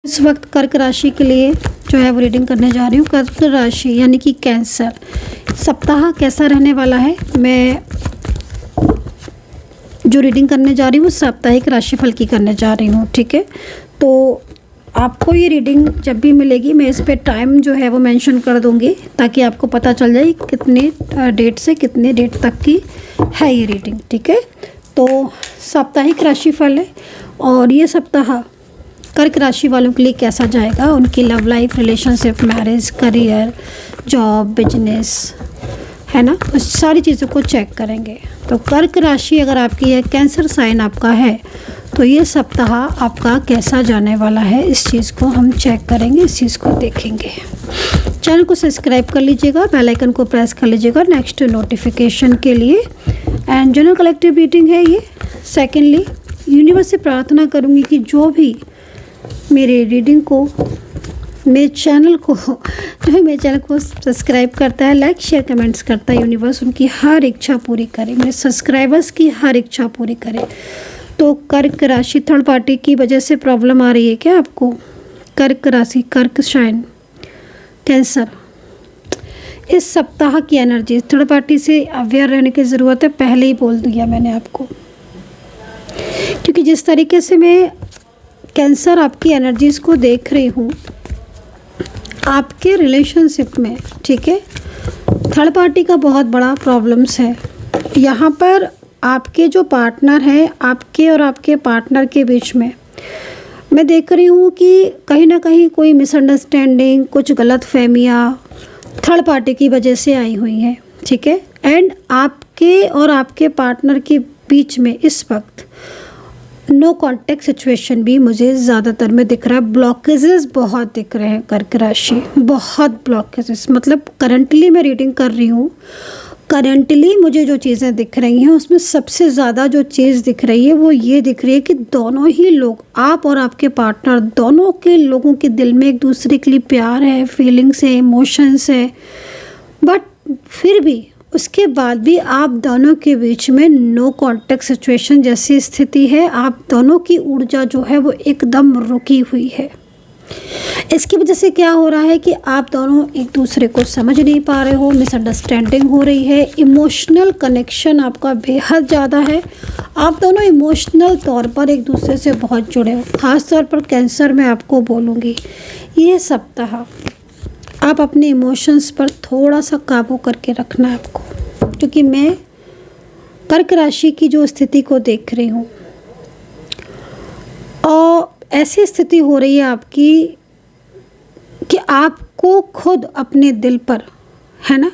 इस वक्त कर्क राशि के लिए जो है वो रीडिंग करने जा रही हूँ। कर्क राशि यानी कि कैंसर, सप्ताह कैसा रहने वाला है। मैं जो रीडिंग करने जा रही हूँ साप्ताहिक राशिफल की करने जा रही हूँ, ठीक है। तो आपको ये रीडिंग जब भी मिलेगी मैं इस पे टाइम जो है वो मेंशन कर दूँगी ताकि आपको पता चल जाए कितने डेट से कितने डेट तक की है ये रीडिंग, ठीक है। तो साप्ताहिक राशिफल है और ये सप्ताह कर्क राशि वालों के लिए कैसा जाएगा, उनकी love life, relationship, marriage, career, job, business, है ना, उस सारी चीज़ों को चेक करेंगे। तो कर्क राशि अगर आपकी है, कैंसर साइन आपका है, तो ये सप्ताह आपका कैसा जाने वाला है इस चीज़ को हम चेक करेंगे, इस चीज़ को देखेंगे। चैनल को सब्सक्राइब कर लीजिएगा, बेल आइकन को प्रेस कर लीजिएगा नेक्स्ट नोटिफिकेशन के लिए। एंड जनरल कलेक्टिव रीडिंग है ये। सेकेंडली यूनिवर्स से प्रार्थना करूँगी कि जो भी मेरे रीडिंग को, मेरे चैनल को सब्सक्राइब करता है, लाइक शेयर कमेंट्स करता है, यूनिवर्स उनकी हर इच्छा पूरी करे, मेरे सब्सक्राइबर्स की हर इच्छा पूरी करे। तो कर्क राशि, थर्ड पार्टी की वजह से प्रॉब्लम आ रही है क्या आपको? कर्क राशि, कर्क साइन, कैंसर, इस सप्ताह की एनर्जी थर्ड पार्टी से अवेयर रहने की ज़रूरत है। पहले ही बोल दिया मैंने आपको, क्योंकि जिस तरीके से मैं कैंसर आपकी एनर्जीज़ को देख रही हूँ आपके रिलेशनशिप में, ठीक है, थर्ड पार्टी का बहुत बड़ा प्रॉब्लम्स है यहाँ पर। आपके जो पार्टनर हैं, आपके और आपके पार्टनर के बीच में मैं देख रही हूँ कि कहीं ना कहीं कोई मिसअंडरस्टैंडिंग, कुछ गलत फहमियाँ थर्ड पार्टी की वजह से आई हुई हैं, ठीक है। एंड आपके और आपके पार्टनर के बीच में इस वक्त नो कॉन्टेक्ट सिचुएशन भी मुझे ज़्यादातर में दिख रहा है। ब्लॉकेजेस बहुत दिख रहे हैं कर्क राशि, बहुत ब्लॉकेजेस। मतलब करंटली मैं रीडिंग कर रही हूँ, करंटली मुझे जो चीज़ें दिख रही हैं उसमें सबसे ज़्यादा जो चीज़ दिख रही है वो ये दिख रही है कि दोनों ही लोग, आप और आपके पार्टनर, दोनों के लोगों के दिल में एक दूसरे के लिए प्यार है, फीलिंग्स है, इमोशंस है, बट फिर भी उसके बाद भी आप दोनों के बीच में नो कॉन्टेक्ट सिचुएशन जैसी स्थिति है। आप दोनों की ऊर्जा जो है वो एकदम रुकी हुई है। इसकी वजह से क्या हो रहा है कि आप दोनों एक दूसरे को समझ नहीं पा रहे हो, मिसअंडरस्टैंडिंग हो रही है, इमोशनल कनेक्शन आपका बेहद ज़्यादा है। आप दोनों इमोशनल तौर पर एक दूसरे से बहुत जुड़े हो। ख़ास तौर पर कैंसर में आपको बोलूँगी, ये सप्ताह आप अपने इमोशंस पर थोड़ा सा काबू करके रखना है आपको, क्योंकि मैं कर्क राशि की जो स्थिति को देख रही हूँ और ऐसी स्थिति हो रही है आपकी कि आपको खुद अपने दिल पर, है ना,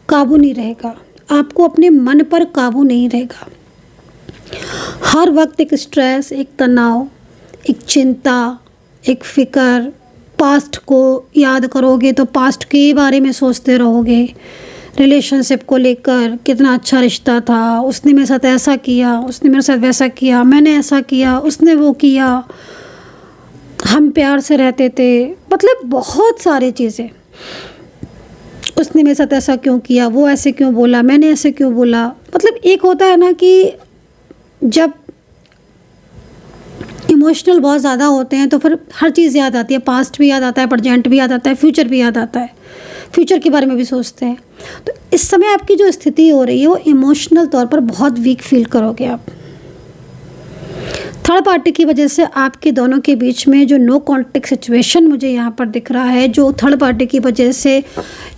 काबू नहीं रहेगा, आपको अपने मन पर काबू नहीं रहेगा। हर वक्त एक स्ट्रेस, एक तनाव, एक चिंता, एक फ़िक्र, पास्ट को याद करोगे तो पास्ट के बारे में सोचते रहोगे, रिलेशनशिप को लेकर, कितना अच्छा रिश्ता था, उसने मेरे साथ ऐसा किया, उसने मेरे साथ वैसा किया, मैंने ऐसा किया, उसने वो किया, हम प्यार से रहते थे, मतलब बहुत सारी चीज़ें। उसने मेरे साथ ऐसा क्यों किया, वो ऐसे क्यों बोला, मैंने ऐसे क्यों बोला। मतलब एक होता है ना कि जब इमोशनल बहुत ज़्यादा होते हैं तो फिर हर चीज़ याद आती है, पास्ट भी याद आता है, प्रेजेंट भी याद आता है, फ्यूचर भी याद आता है, फ्यूचर के बारे में भी सोचते हैं। तो इस समय आपकी जो स्थिति हो रही है वो इमोशनल तौर पर बहुत वीक फील करोगे आप। थर्ड पार्टी की वजह से आपके दोनों के बीच में जो नो कॉन्टेक्ट सिचुएशन मुझे यहाँ पर दिख रहा है, जो थर्ड पार्टी की वजह से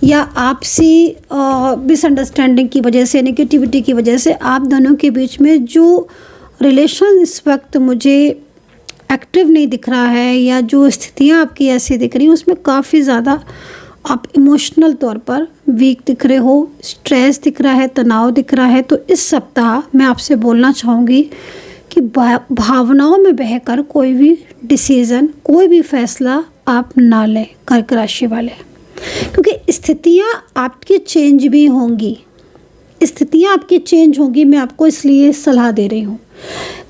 या आपसी मिसअंडरस्टैंडिंग की वजह से, नेगेटिविटी की वजह से आप दोनों के बीच में जो रिलेशन इस वक्त मुझे एक्टिव नहीं दिख रहा है, या जो स्थितियाँ आपकी ऐसी दिख रही हैं उसमें काफ़ी ज़्यादा आप इमोशनल तौर पर वीक दिख रहे हो, स्ट्रेस दिख रहा है, तनाव दिख रहा है। तो इस सप्ताह मैं आपसे बोलना चाहूँगी कि भावनाओं में बहकर कोई भी डिसीज़न, कोई भी फैसला आप ना लें कर्क राशि वाले, क्योंकि स्थितियाँ आपकी चेंज भी होंगी, स्थितियाँ आपकी चेंज होंगी। मैं आपको इसलिए सलाह दे रही हूँ।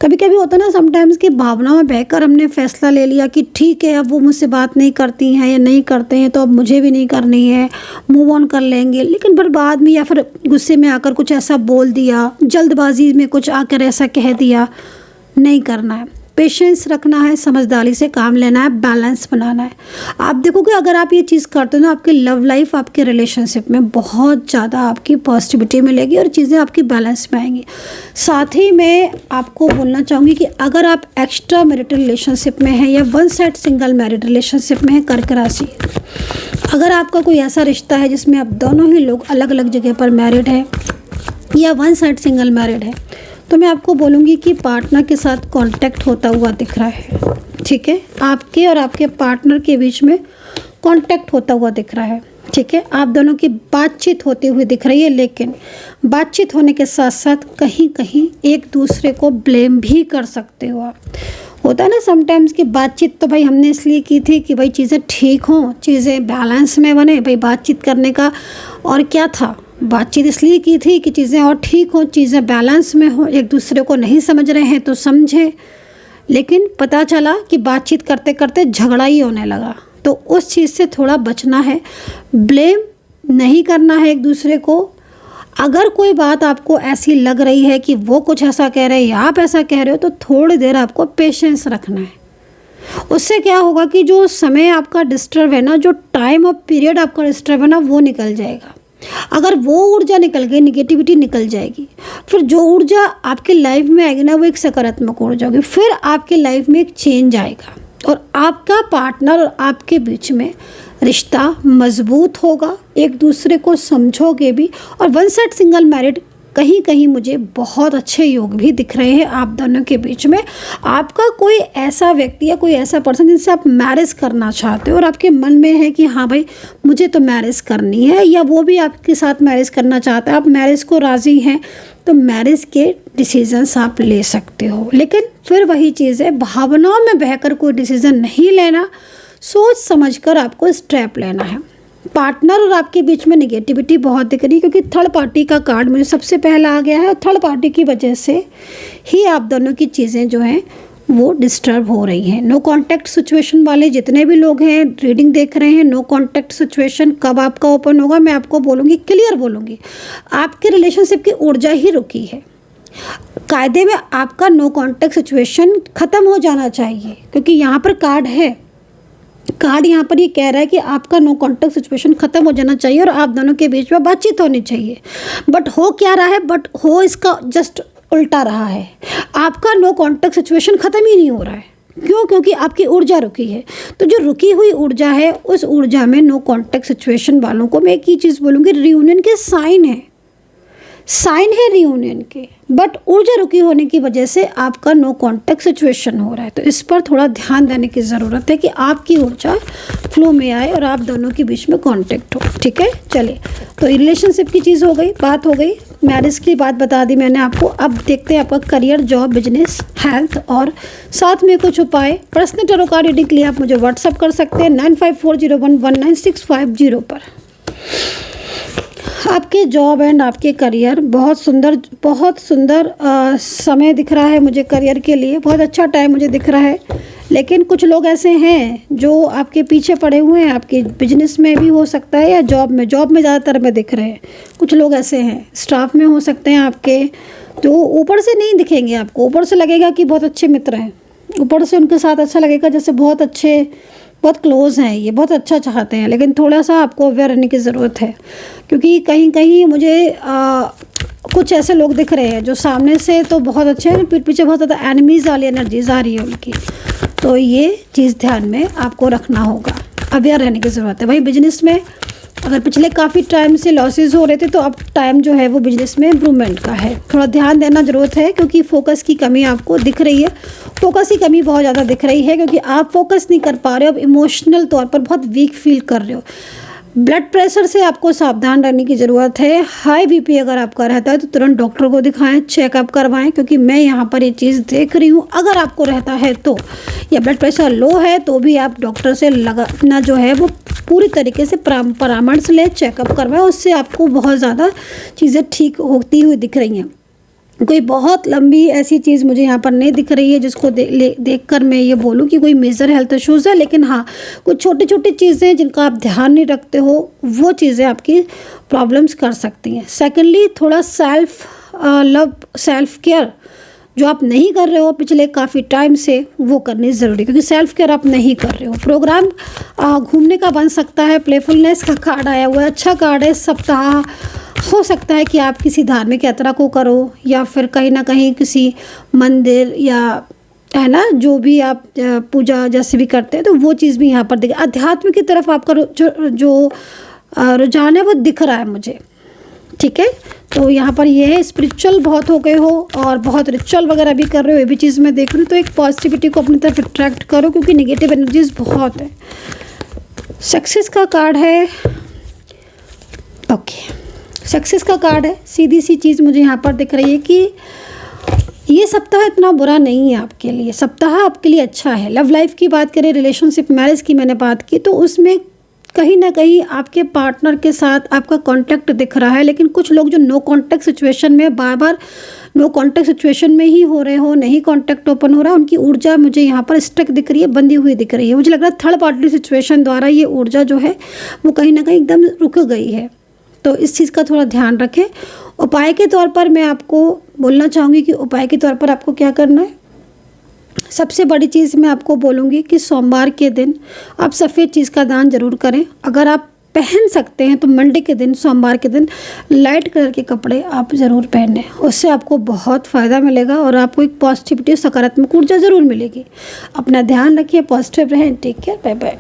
कभी कभी होता है ना समटाइम्स कि भावनाओं में बहकर हमने फैसला ले लिया कि ठीक है अब वो मुझसे बात नहीं करती हैं या नहीं करते हैं तो अब मुझे भी नहीं करनी है, मूव ऑन कर लेंगे, लेकिन फिर बाद में या फिर गुस्से में आकर कुछ ऐसा बोल दिया, जल्दबाजी में कुछ आकर ऐसा कह दिया, नहीं करना है। पेशेंस रखना है, समझदारी से काम लेना है, बैलेंस बनाना है। आप देखोगे अगर आप ये चीज़ करते हो ना, आपकी लव लाइफ, आपके रिलेशनशिप में बहुत ज़्यादा आपकी पॉजिटिविटी मिलेगी और चीज़ें आपकी बैलेंस में आएंगी। साथ ही मैं आपको बोलना चाहूँगी कि अगर आप एक्स्ट्रा मैरिटल रिलेशनशिप में हैं या one side single married relationship में है कर्क राशि, अगर आपका कोई ऐसा रिश्ता है जिसमें आप दोनों ही लोग अलग अलग जगह पर मैरिड हैं या वन साइड सिंगल मैरिड है, तो मैं आपको बोलूँगी कि पार्टनर के साथ कांटेक्ट होता हुआ दिख रहा है। ठीक है, आपके और आपके पार्टनर के बीच में कांटेक्ट होता हुआ दिख रहा है। ठीक है, आप दोनों की बातचीत होती हुई दिख रही है, लेकिन बातचीत होने के साथ साथ कहीं कहीं एक दूसरे को ब्लेम भी कर सकते हो आप। होता है ना समटाइम्स कि बातचीत तो भाई हमने इसलिए की थी कि भाई चीज़ें ठीक हों, चीज़ें बैलेंस में बने। भाई बातचीत करने का और क्या था, बातचीत इसलिए की थी कि चीज़ें और ठीक हों, चीज़ें बैलेंस में हों, एक दूसरे को नहीं समझ रहे हैं तो समझें। लेकिन पता चला कि बातचीत करते करते झगड़ा ही होने लगा, तो उस चीज़ से थोड़ा बचना है। ब्लेम नहीं करना है एक दूसरे को। अगर कोई बात आपको ऐसी लग रही है कि वो कुछ ऐसा कह रहे हैं या आप ऐसा कह रहे हो, तो थोड़ी देर आपको पेशेंस रखना है। उससे क्या होगा कि जो समय आपका डिस्टर्ब है ना, जो टाइम और पीरियड आपका डिस्टर्ब है ना, वो निकल जाएगा। अगर वो ऊर्जा निकल गई, निगेटिविटी निकल जाएगी, फिर जो ऊर्जा आपकी लाइफ में आएगी ना, वो एक सकारात्मक ऊर्जा होगी। फिर आपकी लाइफ में एक चेंज आएगा और आपका पार्टनर और आपके बीच में रिश्ता मजबूत होगा, एक दूसरे को समझोगे भी। और वन साइड सिंगल मैरिड कहीं कहीं मुझे बहुत अच्छे योग भी दिख रहे हैं आप दोनों के बीच में। आपका कोई ऐसा व्यक्ति या कोई ऐसा पर्सन जिनसे आप मैरिज करना चाहते हो और आपके मन में है कि हाँ भाई मुझे तो मैरिज करनी है, या वो भी आपके साथ मैरिज करना चाहता है, आप मैरिज को राज़ी हैं, तो मैरिज के डिसीजंस आप ले सकते हो। लेकिन फिर वही चीज़ है, भावनाओं में बहकर कोई डिसीज़न नहीं लेना, सोच समझकर आपको स्टेप लेना है। पार्टनर और आपके बीच में निगेटिविटी बहुत दिख रही है, क्योंकि थर्ड पार्टी का कार्ड मुझे सबसे पहला आ गया है और थर्ड पार्टी की वजह से ही आप दोनों की चीज़ें जो हैं वो डिस्टर्ब हो रही हैं। नो कॉन्टैक्ट सिचुएशन वाले जितने भी लोग हैं, रीडिंग देख रहे हैं, नो कॉन्टैक्ट सिचुएशन कब आपका ओपन होगा मैं आपको बोलूँगी, क्लियर बोलूँगी। आपके रिलेशनशिप की ऊर्जा ही रुकी है। कायदे में आपका नो कॉन्टैक्ट सिचुएशन ख़त्म हो जाना चाहिए, क्योंकि यहाँ पर कार्ड है, कार्ड यहाँ पर ये कह रहा है कि आपका नो कॉन्टैक्ट सिचुएशन ख़त्म हो जाना चाहिए और आप दोनों के बीच में बातचीत होनी चाहिए। बट हो क्या रहा है, बट हो इसका जस्ट उल्टा रहा है। आपका नो कॉन्टैक्ट सिचुएशन ख़त्म ही नहीं हो रहा है। क्यों? क्योंकि आपकी ऊर्जा रुकी है। तो जो रुकी हुई ऊर्जा है, उस ऊर्जा में नो कॉन्टैक्ट सिचुएशन वालों को मैं एक ही चीज़ बोलूँगी, रियूनियन के साइन है, साइन है रियूनियन के, बट ऊर्जा रुकी होने की वजह से आपका नो कॉन्टैक्ट सिचुएशन हो रहा है। तो इस पर थोड़ा ध्यान देने की ज़रूरत है कि आपकी ऊर्जा फ्लो में आए और आप दोनों के बीच में कांटेक्ट हो। ठीक है, चलिए, तो रिलेशनशिप की चीज़ हो गई, बात हो गई, मैरिज की बात बता दी मैंने आपको। अब देखते हैं आपका करियर, जॉब, बिजनेस, हेल्थ और साथ में कुछ उपाय। पर्सनल टैरो कार्ड रीडिंग के लिए आप मुझे व्हाट्सअप कर सकते हैं 9540119650 पर। आपके जॉब एंड आपके करियर, बहुत सुंदर समय दिख रहा है मुझे करियर के लिए, बहुत अच्छा टाइम मुझे दिख रहा है। लेकिन कुछ लोग ऐसे हैं जो आपके पीछे पड़े हुए हैं, आपके बिजनेस में भी हो सकता है या जॉब में ज़्यादातर में दिख रहे हैं। कुछ लोग ऐसे हैं स्टाफ में हो सकते हैं आपके, जो ऊपर से नहीं दिखेंगे आपको, ऊपर से लगेगा कि बहुत अच्छे मित्र हैं, ऊपर से उनके साथ अच्छा लगेगा जैसे बहुत अच्छे, बहुत क्लोज़ हैं, ये बहुत अच्छा चाहते हैं। लेकिन थोड़ा सा आपको अवेयर रहने की ज़रूरत है, क्योंकि कहीं कहीं मुझे कुछ ऐसे लोग दिख रहे हैं जो सामने से तो बहुत अच्छे हैं, पीठ पीछे बहुत ज़्यादा एनिमीज़ वाली एनर्जीज आ रही है उनकी। तो ये चीज़ ध्यान में आपको रखना होगा, अवेयर रहने की ज़रूरत है। भाई बिजनेस में अगर पिछले काफ़ी टाइम से लॉसेज हो रहे थे, तो अब टाइम जो है वो बिजनेस में इम्प्रूवमेंट का है, थोड़ा ध्यान देना ज़रूरत है, क्योंकि फोकस की कमी आपको दिख रही है। फोकस की कमी बहुत ज़्यादा दिख रही है, क्योंकि आप फोकस नहीं कर पा रहे हो, अब इमोशनल तौर पर बहुत वीक फील कर रहे हो। ब्लड प्रेशर से आपको सावधान रहने की ज़रूरत है। हाई बीपी अगर आपका रहता है तो तुरंत डॉक्टर को दिखाएं, चेकअप करवाएं, क्योंकि मैं यहाँ पर ये चीज़ देख रही हूँ। अगर आपको रहता है तो, या ब्लड प्रेशर लो है तो भी आप डॉक्टर से लगाना जो है वो पूरी तरीके से परामर्श लें, चेकअप करवाएं, उससे आपको बहुत ज़्यादा चीज़ें ठीक होती हुई दिख रही हैं। कोई बहुत लंबी ऐसी चीज़ मुझे यहाँ पर नहीं दिख रही है जिसको देखकर मैं ये बोलूँ कि कोई मेजर हेल्थ इश्यूज़ है। लेकिन हाँ, कुछ छोटी छोटी चीज़ें जिनका आप ध्यान नहीं रखते हो, वो चीज़ें आपकी प्रॉब्लम्स कर सकती हैं। सेकेंडली, थोड़ा सेल्फ लव, सेल्फ केयर जो आप नहीं कर रहे हो पिछले काफ़ी टाइम से, वो करनी ज़रूरी है, क्योंकि सेल्फ केयर आप नहीं कर रहे हो। प्रोग्राम घूमने का बन सकता है, प्लेफुलनेस का कार्ड आया हुआ है, अच्छा कार्ड है। सप्ताह हो सकता है कि आप किसी धार्मिक यात्रा को करो, या फिर कहीं ना कहीं किसी मंदिर या है ना, जो भी आप पूजा जैसे भी करते हैं, तो वो चीज़ भी यहाँ पर दिख, अध्यात्म की तरफ आपका जो रुझान है वो दिख रहा है मुझे। ठीक है, तो यहाँ पर ये है स्पिरिचुअल बहुत हो गए हो और बहुत रिचुअल वगैरह भी कर रहे हो, ये भी चीज़ मैं देख रही हूँ। तो एक पॉजिटिविटी को अपनी तरफ अट्रैक्ट करो, क्योंकि नेगेटिव एनर्जीज बहुत है। सक्सेस का कार्ड है, ओके, सक्सेस का कार्ड है। सीधी सी चीज़ मुझे यहाँ पर दिख रही है कि ये सप्ताह इतना बुरा नहीं है आपके लिए, सप्ताह आपके लिए अच्छा है। लव लाइफ की बात करें, रिलेशनशिप, मैरिज की मैंने बात की, तो उसमें कहीं ना कहीं आपके पार्टनर के साथ आपका कांटेक्ट दिख रहा है। लेकिन कुछ लोग जो नो कांटेक्ट सिचुएशन में, बार बार नो कांटेक्ट सिचुएशन में ही हो रहे हो, नहीं कांटेक्ट ओपन हो रहा, उनकी ऊर्जा मुझे यहाँ पर स्टक दिख रही है, बंधी हुई दिख रही है। मुझे लग रहा है थर्ड पार्टी सिचुएशन द्वारा ये ऊर्जा जो है वो कहीं ना कहीं एकदम रुक गई है। तो इस चीज़ का थोड़ा ध्यान रखें। उपाय के तौर पर मैं आपको बोलना चाहूँगी कि उपाय के तौर पर आपको क्या करना है। सबसे बड़ी चीज़ मैं आपको बोलूँगी कि सोमवार के दिन आप सफ़ेद चीज़ का दान जरूर करें। अगर आप पहन सकते हैं तो मंडे के दिन, सोमवार के दिन लाइट कलर के कपड़े आप ज़रूर पहनें, उससे आपको बहुत फ़ायदा मिलेगा और आपको एक पॉजिटिविटी, सकारात्मक ऊर्जा ज़रूर मिलेगी। अपना ध्यान रखिए, पॉजिटिव रहें। Take care, bye bye.